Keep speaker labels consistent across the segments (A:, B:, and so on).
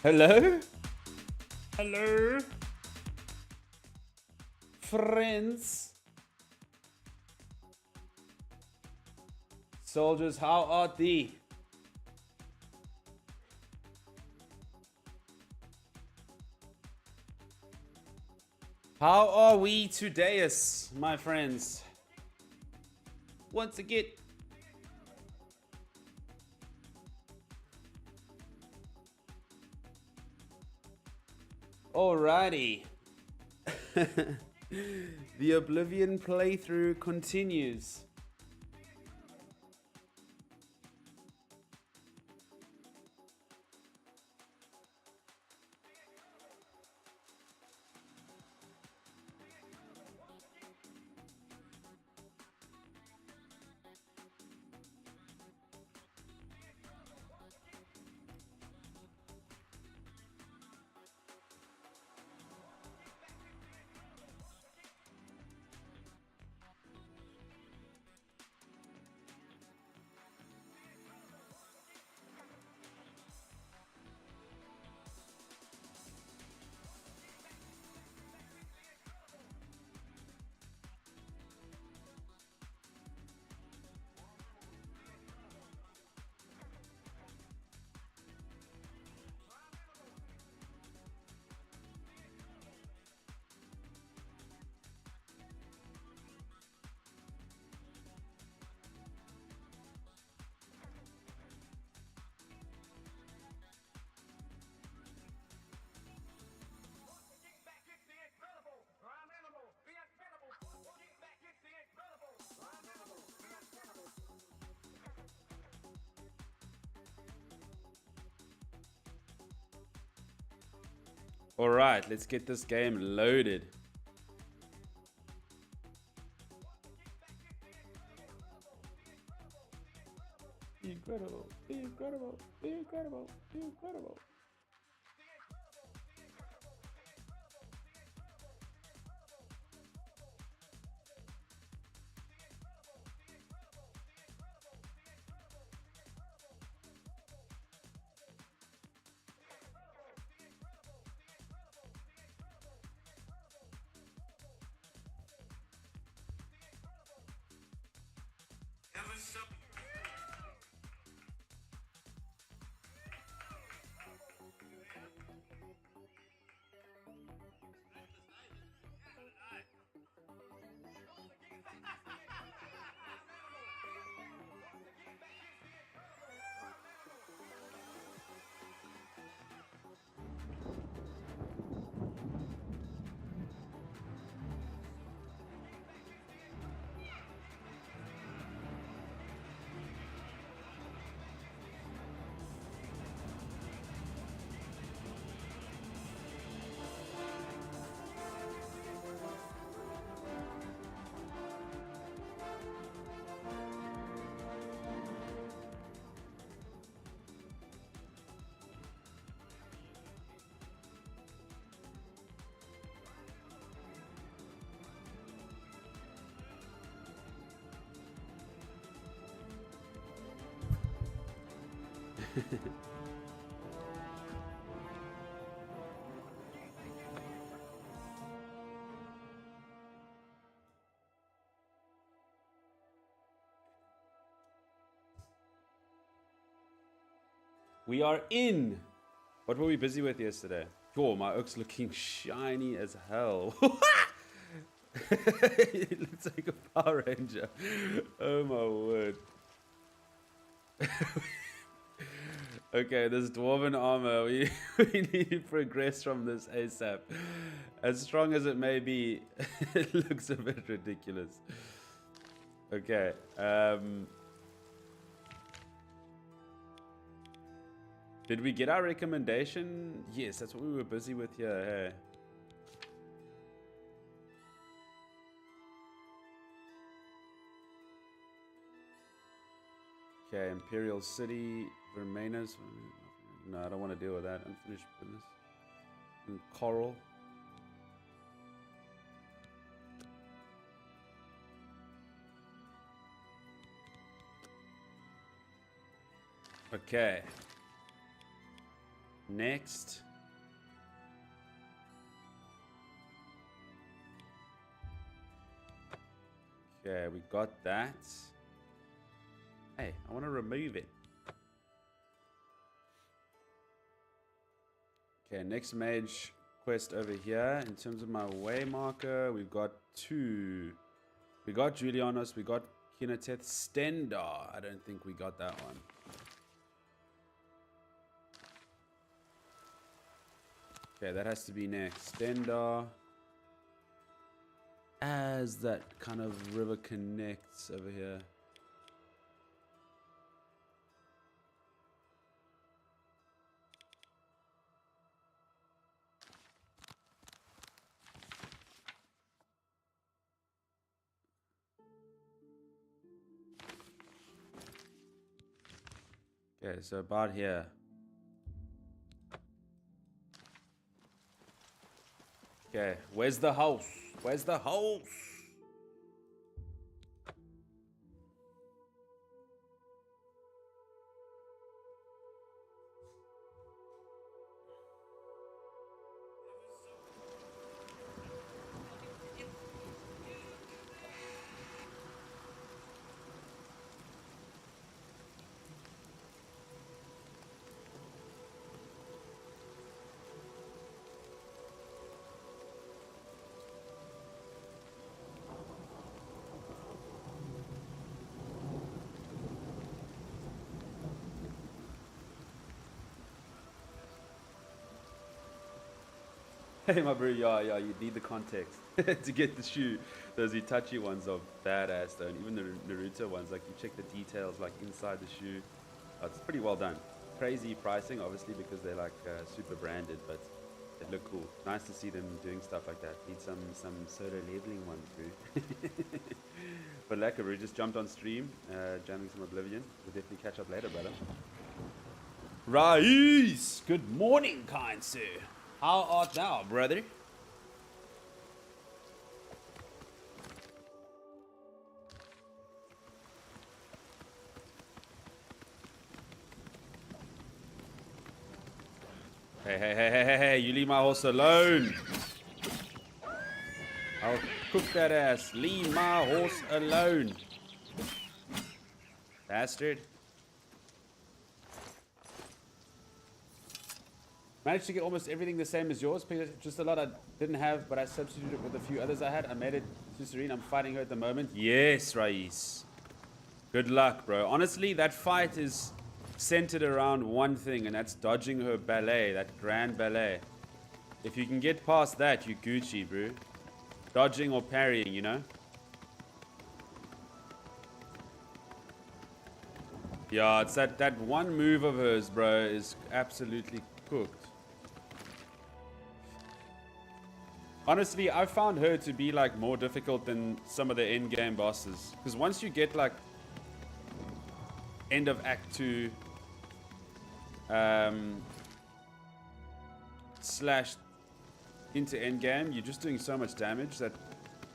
A: Hello? Hello? Friends? Soldiers, how art thee? How are we today, my friends? Once again. Alrighty. The Oblivion playthrough continues. Alright, let's get this game loaded. Incredible, incredible, incredible, incredible. We are in. What were we busy with yesterday? Oh, my oak's looking shiny as hell. It looks like a Power Ranger. Oh my word. Okay, this dwarven armor, we need to progress from this ASAP. As strong as it may be, it looks a bit ridiculous. Okay, did we get our recommendation? Yes, that's what we were busy with here. Hey. Okay, Imperial City, Vermenas. No, I don't want to deal with that. Unfinished business. And Coral. Okay. Next. Okay, we got that. Hey, I want to remove it. Okay, next mage quest over here. In terms of my way marker, we've got 2. We got Julianos, we got Kineteth. Stendar, I don't think we got that one. Okay, that has to be next. Stendar. As that kind of river connects over here. Okay, so about here. Okay, where's the house? Where's the house? Hey, my bro, yeah, you need the context to get the shoe. Those Itachi ones are badass, though, and even the Naruto ones, like, you check the details, like, inside the shoe. It's pretty well done. Crazy pricing, obviously, because they're, like, super branded, but they look cool. Nice to see them doing stuff like that. Need some soda labeling ones, bro. But like, we just jumped on stream, jamming some Oblivion. We'll definitely catch up later, brother. Rais! Good morning, kind sir. How art thou, brother? Hey, you leave my horse alone. I'll cook that ass. Leave my horse alone. Bastard. Managed to get almost everything the same as yours. Just a lot I didn't have, but I substituted it with a few others I had. I made it to Serene. I'm fighting her at the moment. Yes, Rais. Good luck, bro. Honestly, that fight is centered around one thing, and that's dodging her ballet, that grand ballet. If you can get past that, you Gucci, bro. Dodging or parrying, you know? Yeah, it's that one move of hers, bro, is absolutely cooked. Honestly, I found her to be like more difficult than some of the end game bosses. Because once you get like end of Act 2 slash into end game, you're just doing so much damage that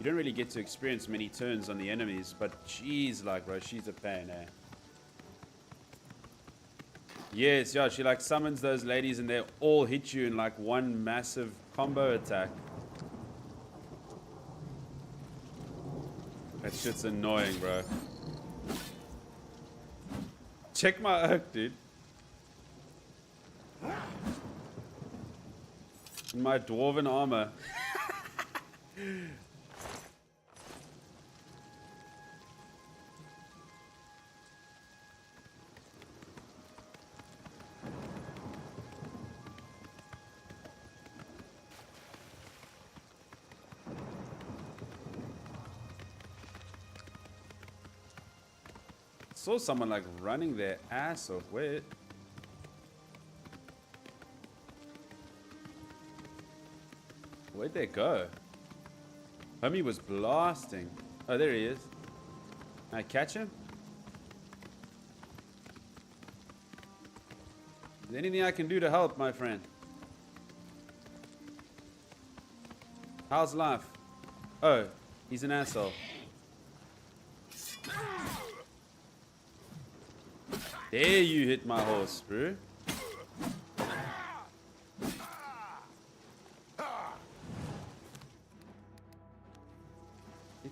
A: you don't really get to experience many turns on the enemies. But jeez, like, bro, she's a pain, eh? Yes, yeah, she like summons those ladies and they all hit you in like one massive combo attack. That shit's annoying, bro. Check my arc, dude. In my dwarven armor. Saw someone like running their ass off. Wait. Where'd they go? Homie was blasting. Oh, there he is. Can I catch him? Is there anything I can do to help, my friend? How's life? Oh, he's an asshole. There you hit my horse, bro.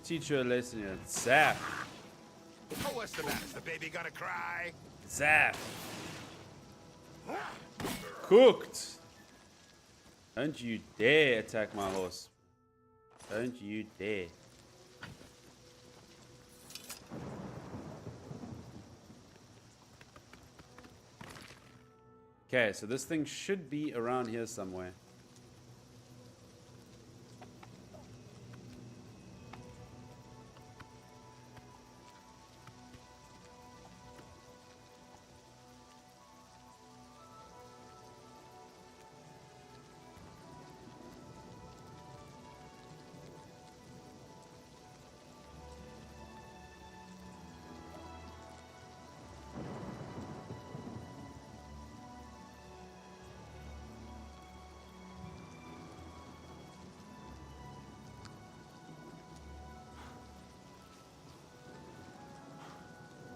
A: teach you a lesson here. Zap.
B: Oh, what's the matter? Is the baby gonna cry?
A: Zap. Cooked. Don't you dare attack my horse. Don't you dare. Okay, so this thing should be around here somewhere.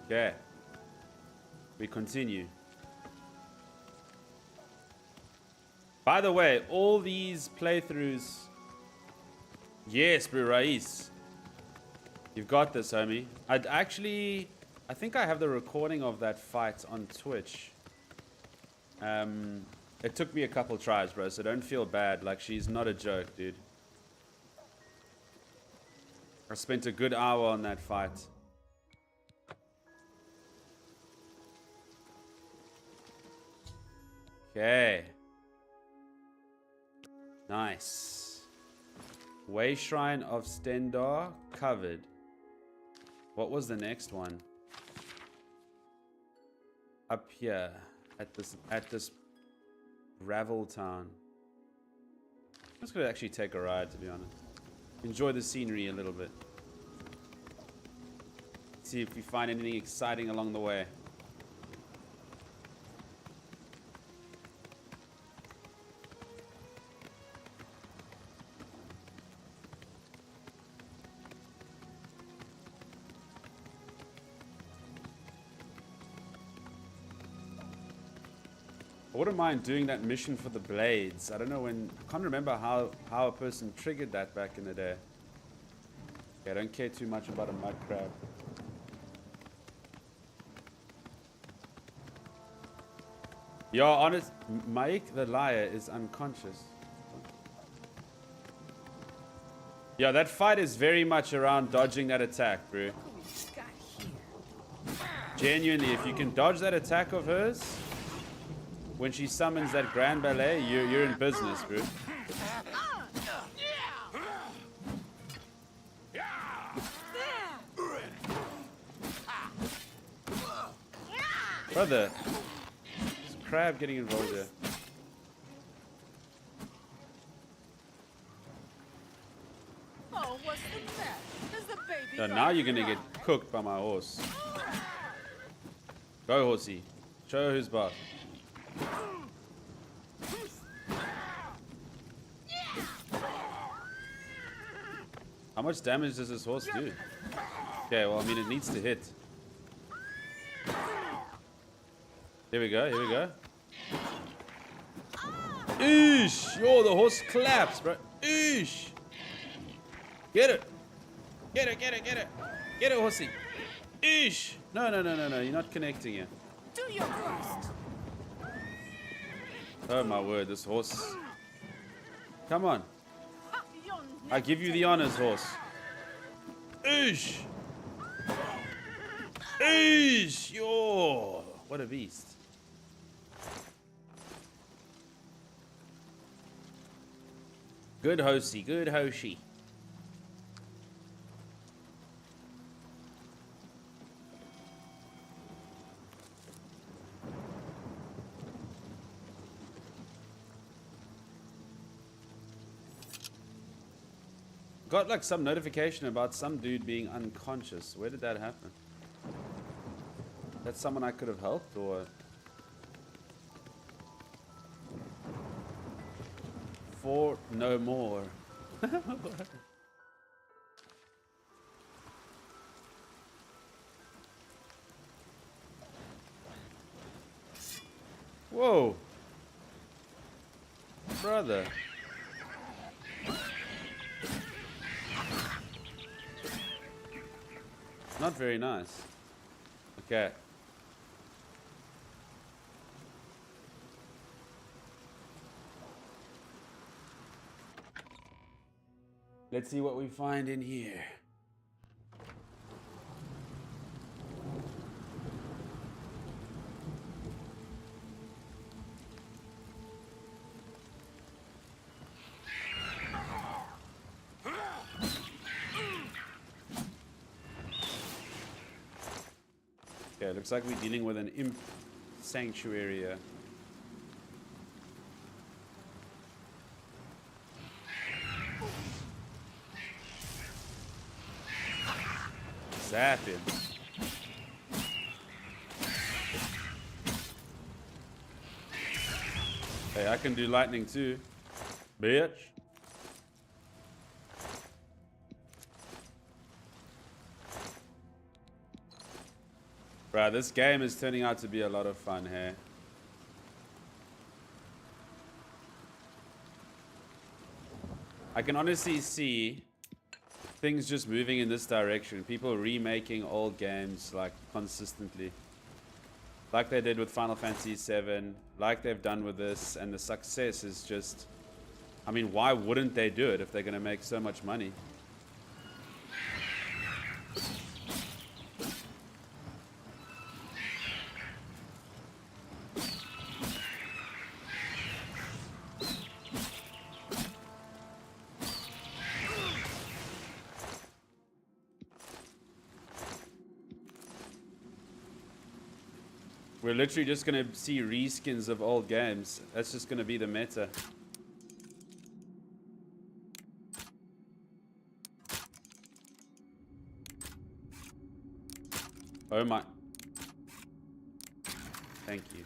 A: Okay. We continue. By the way, all these playthroughs... Yes, bro, Raiz. You've got this, homie. I think I have the recording of that fight on Twitch. It took me a couple tries, bro, so don't feel bad. Like, she's not a joke, dude. I spent a good hour on that fight. Okay. Nice. Way Shrine of Stendar covered. What was the next one? Up here at this Ravel town. I'm just gonna actually take a ride, to be honest. Enjoy the scenery a little bit. See if we find anything exciting along the way. I wouldn't mind doing that mission for the blades. I don't know when... I can't remember how a person triggered that back in the day. Okay, I don't care too much about a mud crab. Yo, honest... Mike the liar is unconscious. Yeah, that fight is very much around dodging that attack, bro. Genuinely, if you can dodge that attack of hers... When she summons that Grand Ballet, you're in business, bro. Brother, there's a crab getting involved here.
C: Oh, what's the matter? Is the baby?
A: So now you're gonna get cooked by my horse. Go, horsey. Show her who's boss. How much damage does this horse do? Okay, well, I mean, it needs to hit. Here we go, here we go. Eesh! Yo, the horse claps, bro. Eesh! Get it! Get it, get it, get it! Get it, horsey! Eesh! No, no, no, no, no, you're not connecting here.
C: Do your worst.
A: Oh my word, this horse. Come on. I give you the honors, horse. Eesh! Eesh! Yo! What a beast. Good horsey, good hoshi. Got like some notification about some dude being unconscious. Where did that happen? That's someone I could have helped, or... For no more. Whoa. Brother. Not very nice. Okay. Let's see what we find in here. Okay, looks like we're dealing with an imp sanctuary here. Zap him. Hey, I can do lightning too, bitch. Right, this game is turning out to be a lot of fun here. I can honestly see things just moving in this direction. People remaking old games like consistently. Like they did with Final Fantasy VII, like they've done with this, and the success is just... I mean, why wouldn't they do it if they're going to make so much money? We're literally just going to see reskins of old games. That's just going to be the meta. Oh my. Thank you.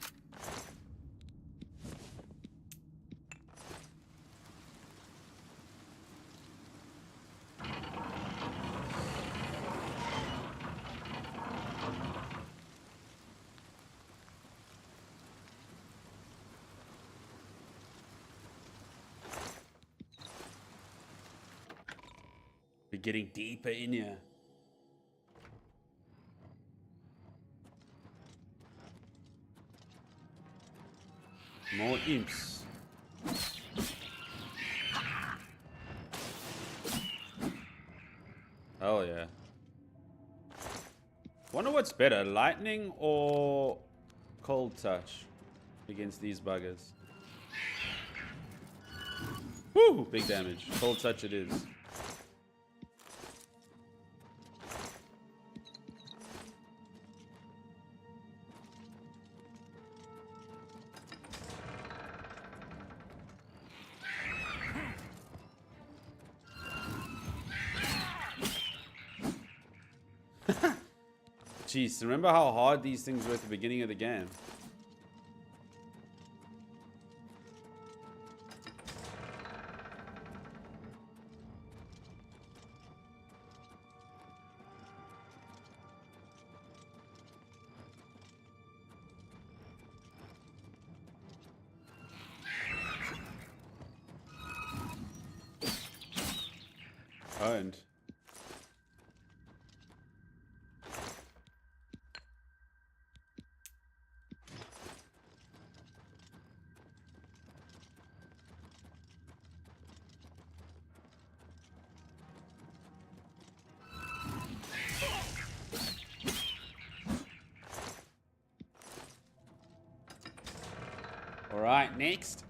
A: We're getting deeper in here. More imps. Oh yeah. Wonder what's better, lightning or cold touch against these buggers. Woo! Big damage. Cold touch it is. Jeez, remember how hard these things were at the beginning of the game? Owned. All right, next.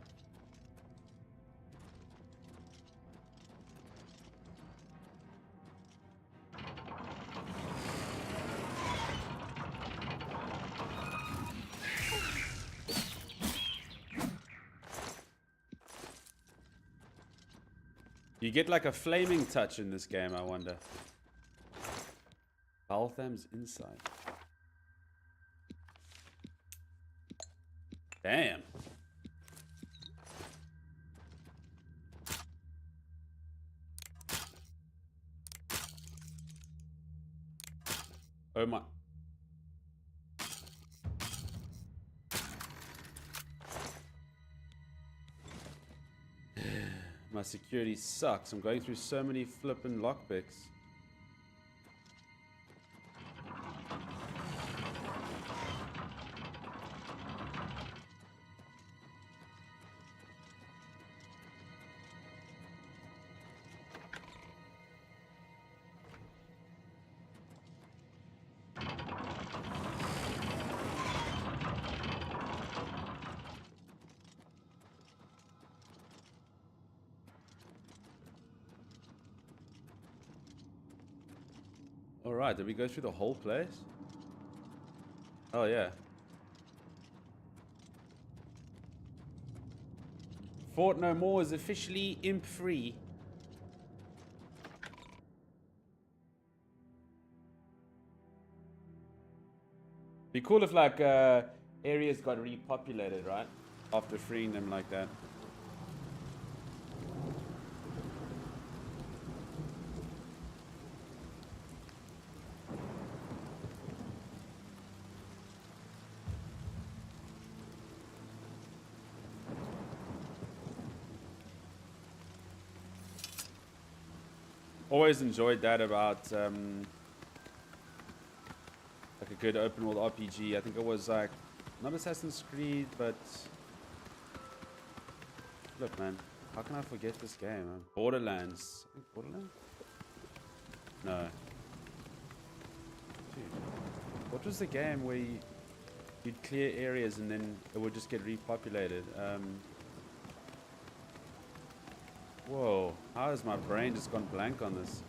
A: You get like a flaming touch in this game, I wonder. Baltham's inside. Damn. Oh my. My security sucks. I'm going through so many flippin' lockpicks. Alright, did we go through the whole place? Oh yeah. Fort No More is officially imp free. Be cool if like areas got repopulated, right? After freeing them like that. Always enjoyed that about like a good open world RPG. I think it was like not Assassin's Creed, but look, man, how can I forget this game? Borderlands. I think Borderlands? No. Dude, what was the game where you'd clear areas and then it would just get repopulated? Whoa, how has my brain just gone blank on this?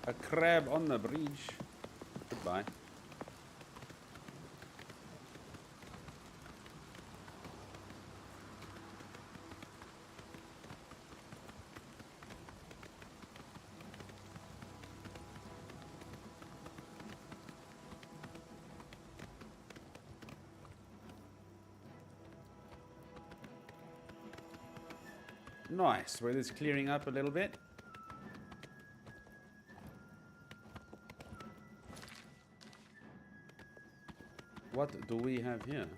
A: A crab on the bridge. Goodbye. Nice. Weather's clearing up a little bit. What do we have here?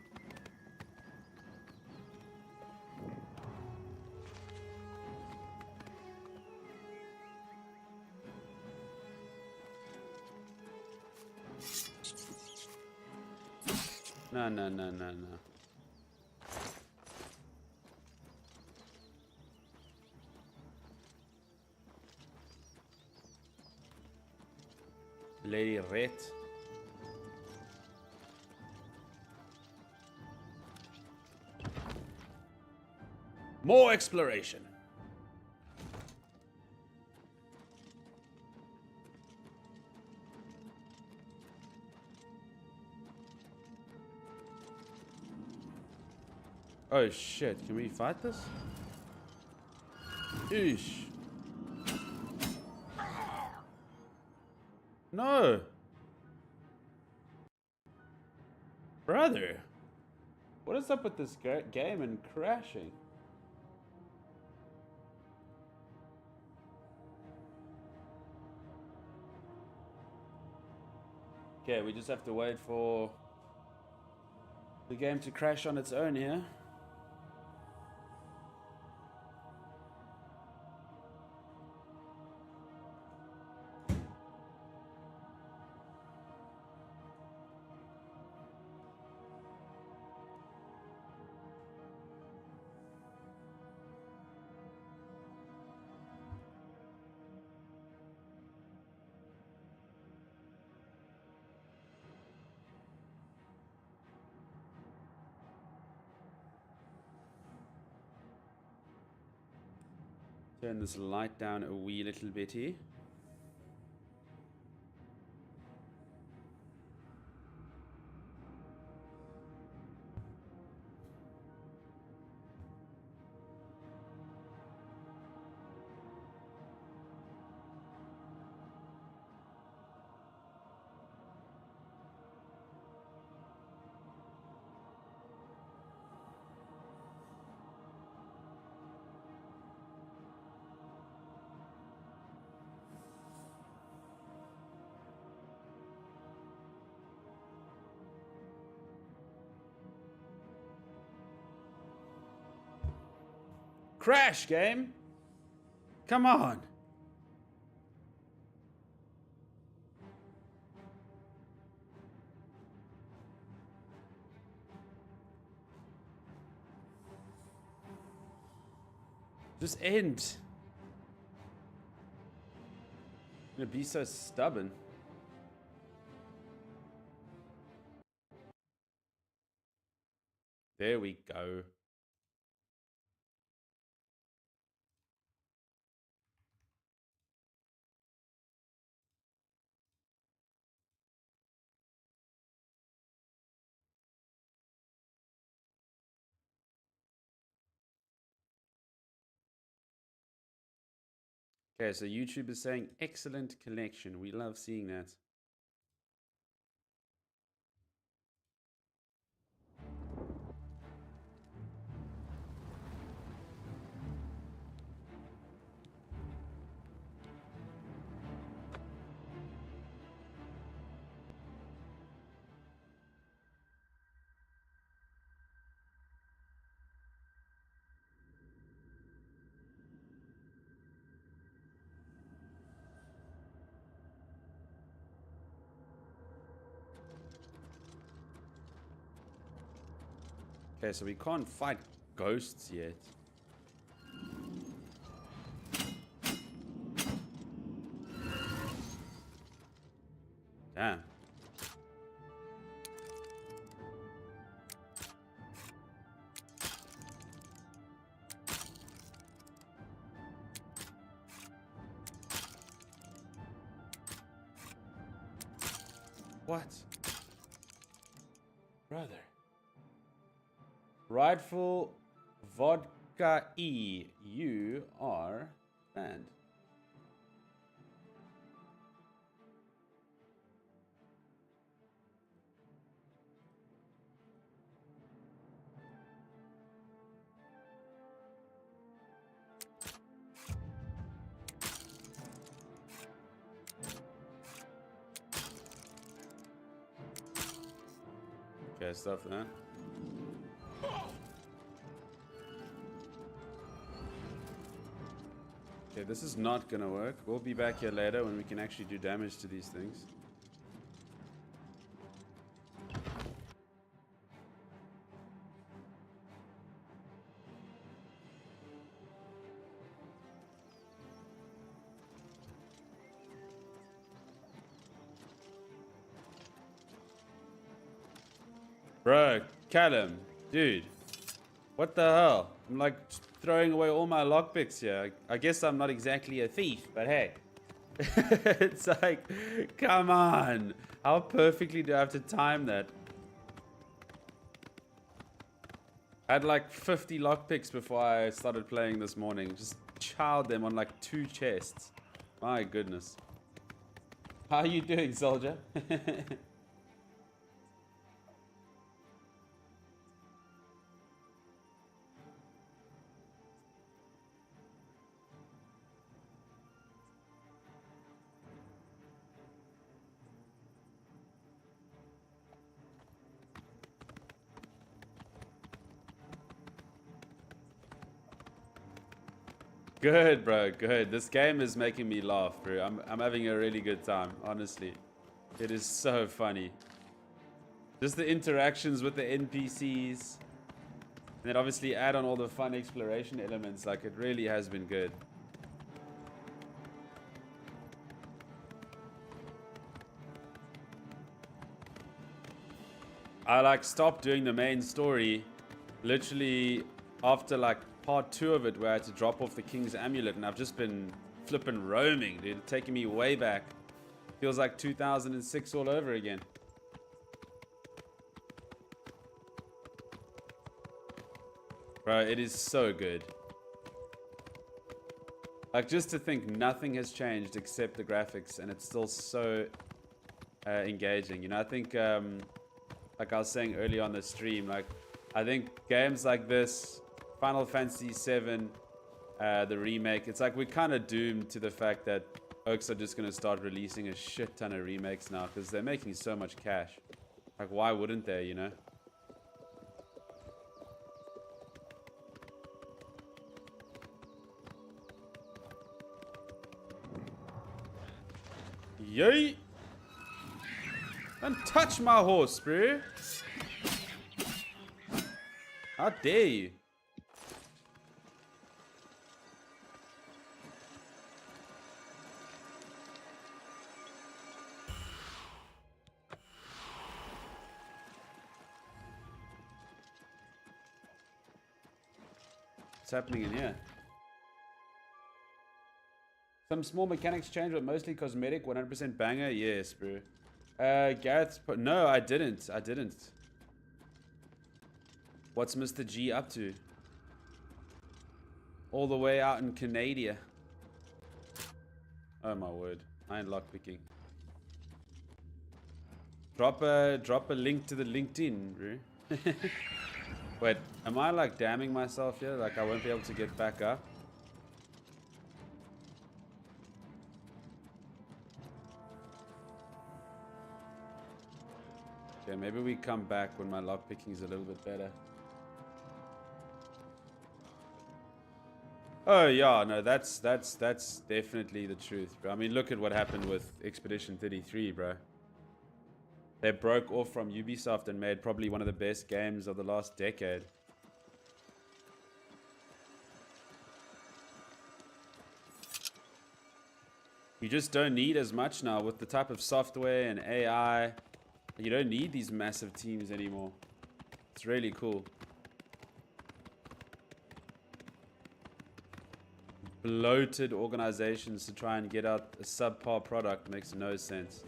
A: No, no, no, no, no. Lady Red. More exploration. Oh shit, can we fight this? Eesh. No. Brother. What is up with this game and crashing? Okay, we just have to wait for the game to crash on its own here. Turn this light down a wee little bit here. Crash, game! Come on! Just end. You're gonna be so stubborn. There we go. Okay, so YouTube is saying excellent connection. We love seeing that. Okay, so we can't fight ghosts yet. Damn. What? Brother. Rightful Vodka E. You are banned. Okay, stuff that. Okay, this is not gonna work. We'll be back here later when we can actually do damage to these things. Bro, Callum, dude, what the hell? I'm like throwing away all my lockpicks here. I guess I'm not exactly a thief, but hey. It's like, come on. How perfectly do I have to time that? I had like 50 lockpicks before I started playing this morning. Just chowed them on like 2 chests. My goodness. How are you doing, soldier? Good, bro. Good. This game is making me laugh, bro. I'm having a really good time, honestly. It is so funny. Just the interactions with the NPCs. And then obviously add on all the fun exploration elements. Like, it really has been good. I like stopped doing the main story literally after like part 2 of it, where I had to drop off the King's Amulet, and I've just been flipping roaming, dude. Taking me way back. Feels like 2006 all over again. Bro, it is so good. Like, just to think nothing has changed except the graphics, and it's still so engaging. You know, I think, like I was saying earlier on the stream, like, I think games like this, Final Fantasy VII, the remake, it's like we're kind of doomed to the fact that Oaks are just going to start releasing a shit ton of remakes now, because they're making so much cash. Like, why wouldn't they, you know? Yay! Don't touch my horse, bro. How dare you? What's happening in here? Some small mechanics change, but mostly cosmetic. 100% banger. Yes, bro. Gareth, no, I didn't. I didn't. What's Mr. G up to? All the way out in Canada. Oh my word. I ain't lockpicking. Drop a link to the LinkedIn, bro. Wait, am I like damning myself here? Like I won't be able to get back up? Okay, maybe we come back when my lockpicking is a little bit better. Oh yeah, no, that's definitely the truth, bro. I mean, look at what happened with Expedition 33, bro. They broke off from Ubisoft and made probably one of the best games of the last decade. You just don't need as much now with the type of software and AI. You don't need these massive teams anymore. It's really cool. Bloated organizations to try and get out a subpar product makes no sense.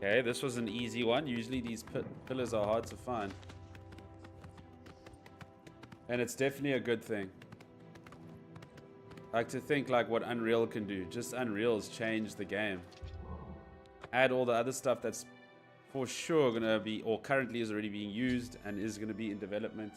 A: Okay, this was an easy one. Usually these pillars are hard to find. And it's definitely a good thing. I like to think like what Unreal can do. Just Unreal's changed the game. Add all the other stuff that's for sure gonna be, or currently is already being used and is gonna be in development.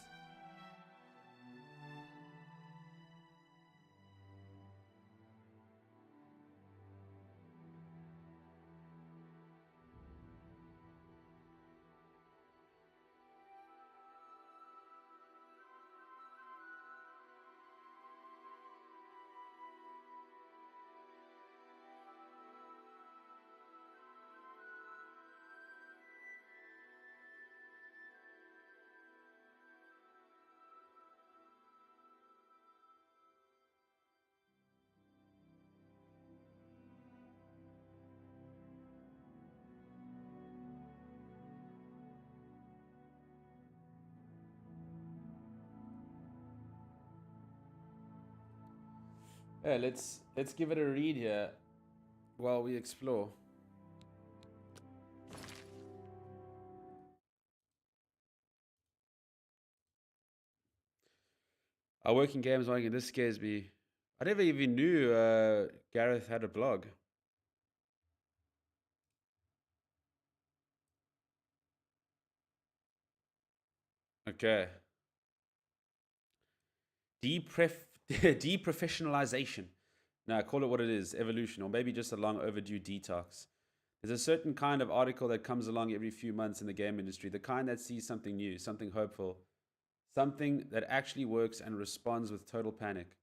A: Yeah, let's give it a read here while we explore. I work in games marketing. This scares me. I never even knew Gareth had a blog. Okay. Deprofessionalization. No, call it what it is, evolution, or maybe just a long overdue detox. There's a certain kind of article that comes along every few months in the game industry, the kind that sees something new, something hopeful, something that actually works and responds with total panic.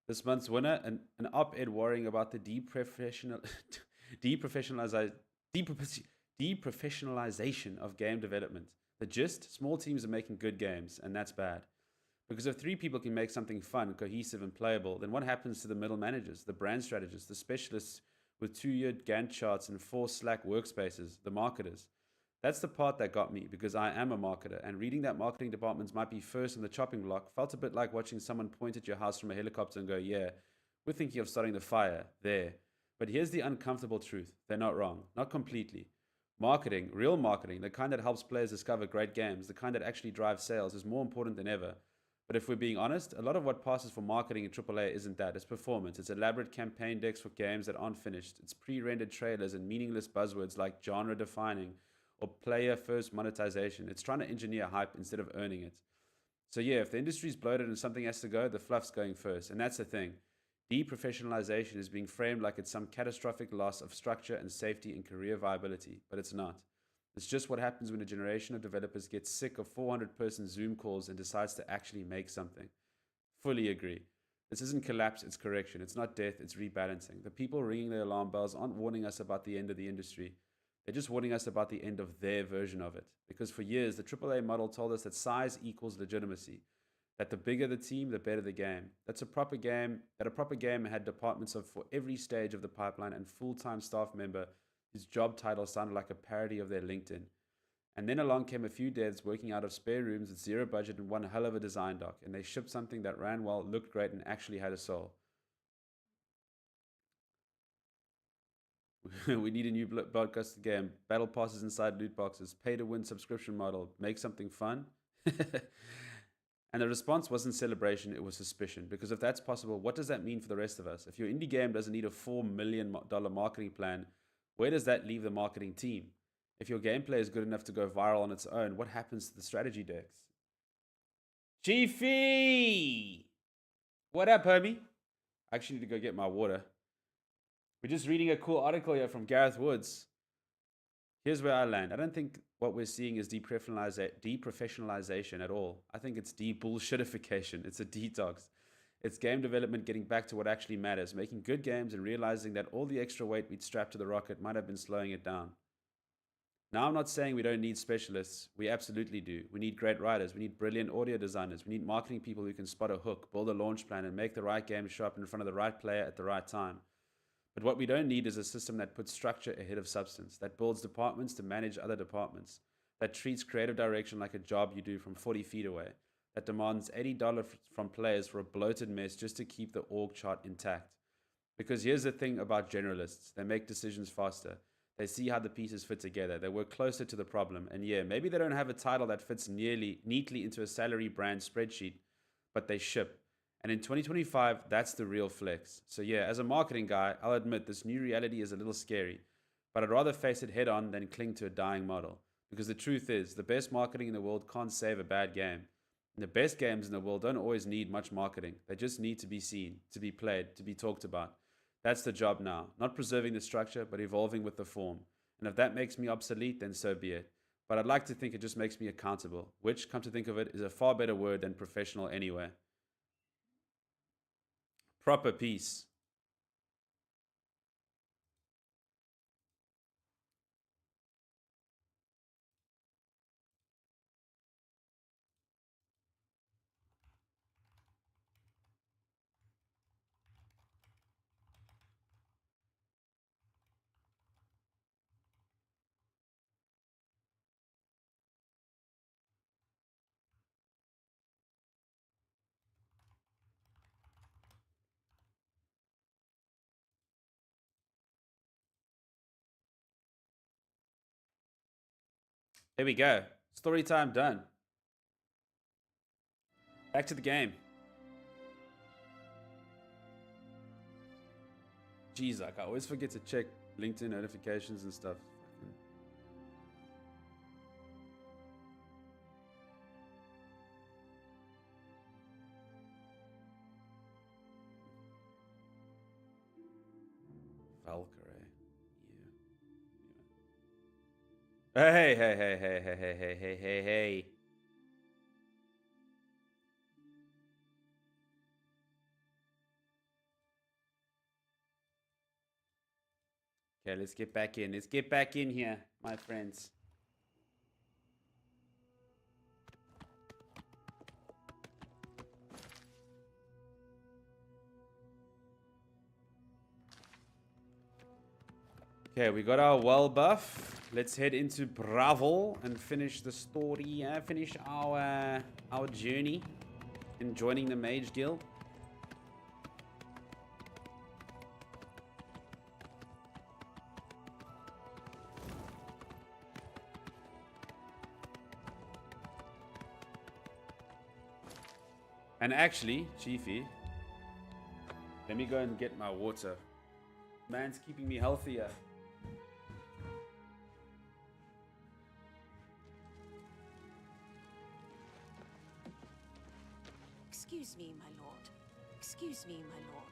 A: This month's winner, an op-ed worrying about the deprofessionalization of game development. The gist, small teams are making good games, and that's bad. Because if 3 people can make something fun, cohesive, and playable, then what happens to the middle managers, the brand strategists, the specialists with 2-year Gantt charts and 4 Slack workspaces, the marketers? That's the part that got me, because I am a marketer, and reading that marketing departments might be first on the chopping block felt a bit like watching someone point at your house from a helicopter and go, yeah, we're thinking of starting the fire there. But here's the uncomfortable truth. They're not wrong. Not completely. Marketing, real marketing, the kind that helps players discover great games, the kind that actually drives sales, is more important than ever. But if we're being honest, a lot of what passes for marketing in AAA isn't that. It's performance. It's elaborate campaign decks for games that aren't finished. It's pre-rendered trailers and meaningless buzzwords like genre defining or player first monetization. It's trying to engineer hype instead of earning it. So yeah, if the industry's bloated and something has to go, the fluff's going first. And that's the thing. Deprofessionalization is being framed like it's some catastrophic loss of structure and safety and career viability, but it's not. It's just what happens when a generation of developers gets sick of 400-person Zoom calls and decides to actually make something. Fully agree. This isn't collapse, it's correction. It's not death, it's rebalancing. The people ringing the alarm bells aren't warning us about the end of the industry. They're just warning us about the end of their version of it. Because for years, the AAA model told us that size equals legitimacy. That the bigger the team, the better the game. That a proper game had departments for every stage of the pipeline and full-time staff member whose job title sounded like a parody of their LinkedIn. And then along came a few devs working out of spare rooms with zero budget and one hell of a design doc, and they shipped something that ran well, looked great, and actually had a soul. We need a new broadcast game, battle passes inside loot boxes, pay to win subscription model, make something fun. And the response wasn't celebration, it was suspicion. Because if that's possible, what does that mean for the rest of us? If your indie game doesn't need a $4 million marketing plan, where does that leave the marketing team? If your gameplay is good enough to go viral on its own, what happens to the strategy decks? Chiefy! What up, homie? I actually need to go get my water. We're just reading a cool article here from Gareth Woods. Here's where I land. I don't think what we're seeing is deprofessionalization at all. I think it's de-bullshitification. It's a detox. It's game development getting back to what actually matters, making good games and realizing that all the extra weight we'd strapped to the rocket might have been slowing it down. Now, I'm not saying we don't need specialists. We absolutely do. We need great writers. We need brilliant audio designers. We need marketing people who can spot a hook, build a launch plan, and make the right game show up in front of the right player at the right time. But what we don't need is a system that puts structure ahead of substance, that builds departments to manage other departments, that treats creative direction like a job you do from 40 feet away, that demands $80 from players for a bloated mess just to keep the org chart intact. Because here's the thing about generalists. They make decisions faster. They see how the pieces fit together. They work closer to the problem. And yeah, maybe they don't have a title that fits neatly into a salary brand spreadsheet, but they ship. And in 2025, that's the real flex. So yeah, as a marketing guy, I'll admit this new reality is a little scary, but I'd rather face it head on than cling to a dying model. Because the truth is, the best marketing in the world can't save a bad game. And the best games in the world don't always need much marketing. They just need to be seen, to be played, to be talked about. That's the job now. Not preserving the structure, but evolving with the form. And if that makes me obsolete, then so be it. But I'd like to think it just makes me accountable, which, come to think of it, is a far better word than professional anyway. Proper peace. There we go. Story time done. Back to the game. Jeez, like I always forget to check LinkedIn notifications and stuff. Valkyrie. Yeah. Hey. Okay, let's get back in. Let's get back in here, my friends. Okay, we got our well buff. Let's head into Bravo and finish the story. Finish our journey in joining the Mage Guild. And actually, Chiefy, let me go and get my water. Man's keeping me healthier.
C: Excuse me, my lord. Excuse me, my lord.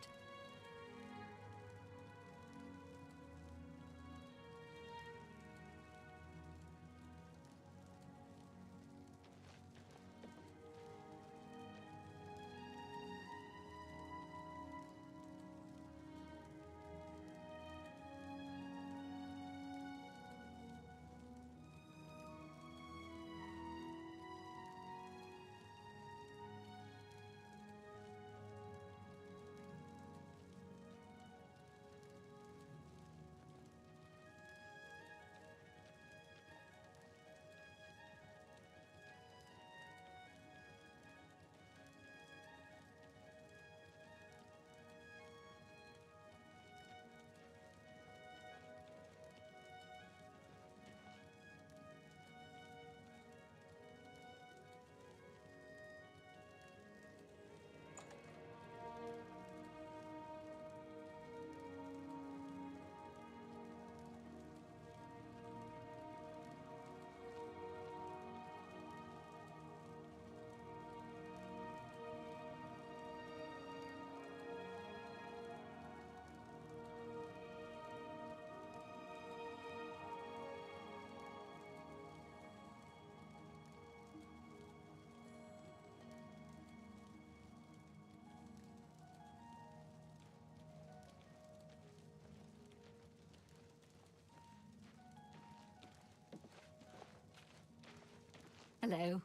D: Hello.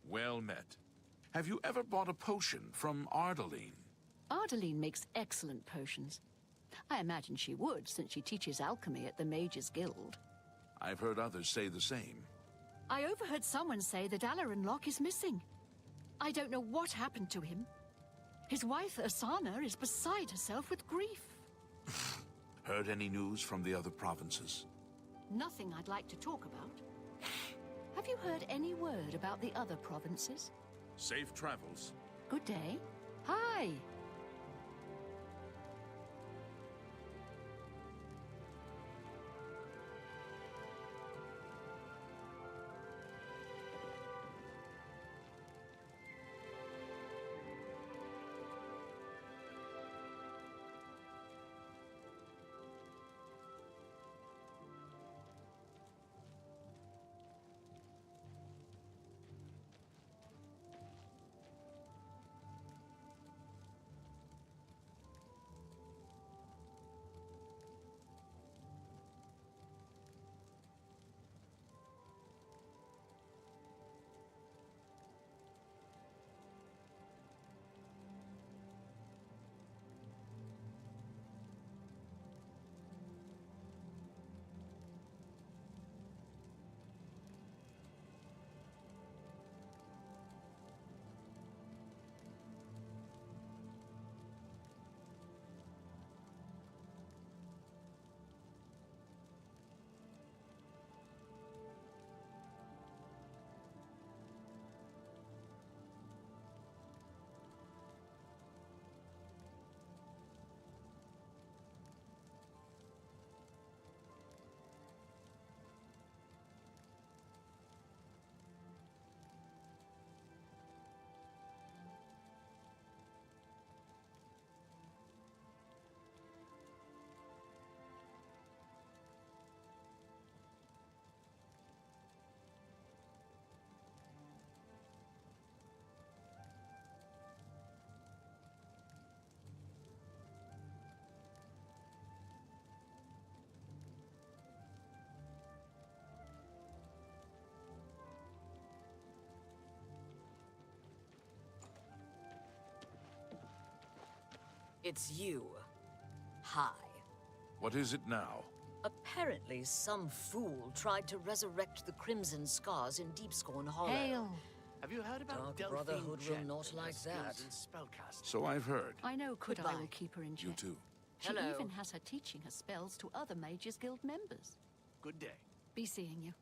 B: Well met. Have you ever bought a potion from Ardaline?
D: Ardaline makes excellent potions. I imagine she would, since she teaches alchemy at the Mages Guild.
B: I've heard others say the same.
D: I overheard someone say that Alarin Locke is missing. I don't know what happened to him. His wife, Asana, is beside herself with grief.
B: Heard any news from the other provinces?
D: Nothing I'd like to talk about. Have you heard any word about the other provinces?
B: Safe travels.
D: Good day. Hi.
E: It's you. Hi.
B: What is it now?
E: Apparently, some fool tried to resurrect the Crimson Scars in Deepscorn Hollow.
D: Hail.
F: Have you heard about
E: Dark
F: Delphine
E: Brotherhood will
F: Jet
E: not
F: and
E: like
F: her skills
E: that.
F: in spellcasting?
B: So I've heard.
D: I know Kudai
E: Goodbye.
D: will keep her in check.
B: You too.
D: She
E: Hello.
D: even has her teaching her spells to other Mages Guild members.
F: Good day.
D: Be seeing you.